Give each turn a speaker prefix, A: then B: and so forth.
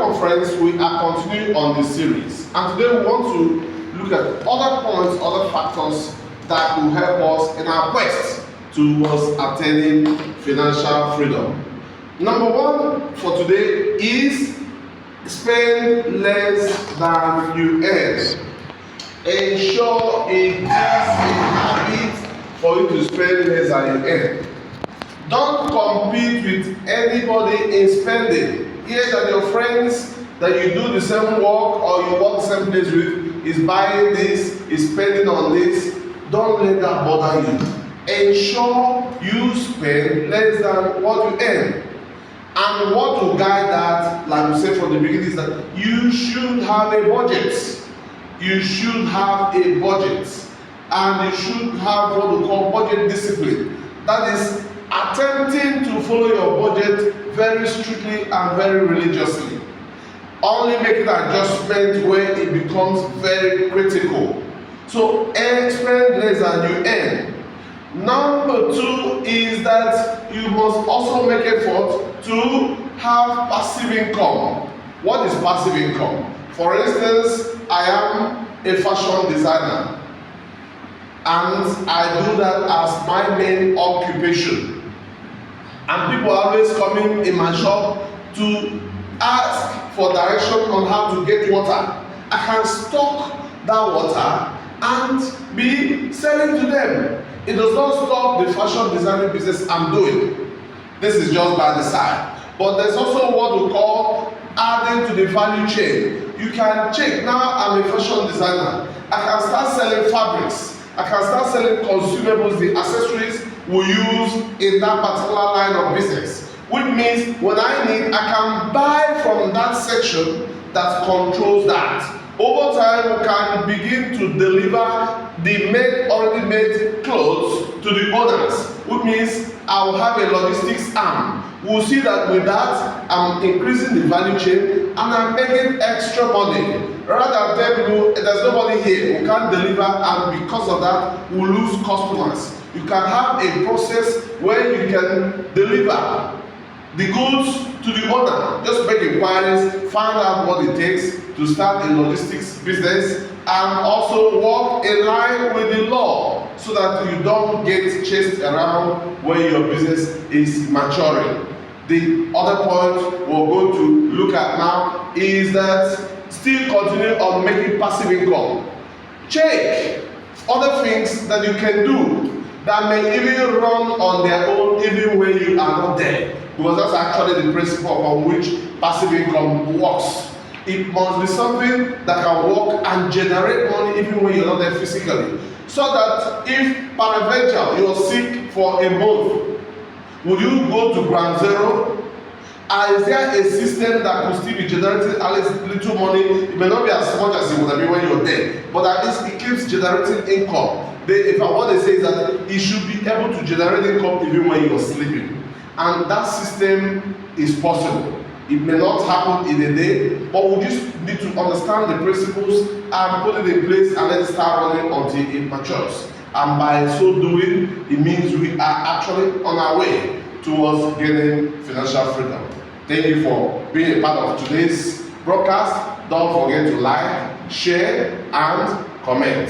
A: Welcome friends, we are continuing on this series, and today we want to look at other points, other factors that will help us in our quest towards attaining financial freedom. Number one for today is spend less than you earn. Ensure it is a habit for you to spend less than you earn. Don't compete with anybody in spending. Hear that your friends that you do the same work or you work the same place with is buying this, is spending on this. Don't let that bother you. Ensure you spend less than what you earn. And what will guide that, like we said from the beginning, is that you should have a budget. You should have a budget. And you should have what we call budget discipline. That is attempting to follow your budget very strictly and very religiously. Only making adjustments where it becomes very critical. So spend less than you earn. Number two is that you must also make effort to have passive income. What is passive income? For instance, I am a fashion designer and I do that as my main occupation. And people are always coming in my shop to ask for direction on how to get water. I can stock that water and be selling to them. It does not stop the fashion designing business I'm doing. This is just by the side. But there's also what we call adding to the value chain. You can check, now I'm a fashion designer. I can start selling fabrics. I can start selling consumables, the accessories we use in that particular line of business. Which means when I need, I can buy from that section that controls that. Over time, we can begin to deliver the already made clothes to the owners. Which means I will have a logistics arm. We'll see that with that, I'm increasing the value chain and I'm making extra money. Rather than tell people, there's nobody here who can't deliver, and because of that, we'll lose customers. You can have a process where you can deliver the goods to the owner. Just make inquiries, find out what it takes to start a logistics business, and also work in line with the law so that you don't get chased around when your business is maturing. The other point we're going to look at now is that still continue on making passive income. Check other things that you can do that may even run on their own even when you are not there, because that's actually the principle upon which passive income works. It must be something that can work and generate money even when you're not there physically, so that if peradventure you're sick for a month, will you go to ground zero? Is there a system that could still be generating at least little money? It may not be as much as it would have been when you're there, but at least it keeps generating income. What they say is that it should be able to generate income even when you're sleeping. And that system is possible. It may not happen in a day, but we just need to understand the principles and put it in place and let it start running until it matures. And by so doing, it means we are actually on our way towards gaining financial freedom. Thank you for being a part of today's broadcast. Don't forget to like, share, and comment.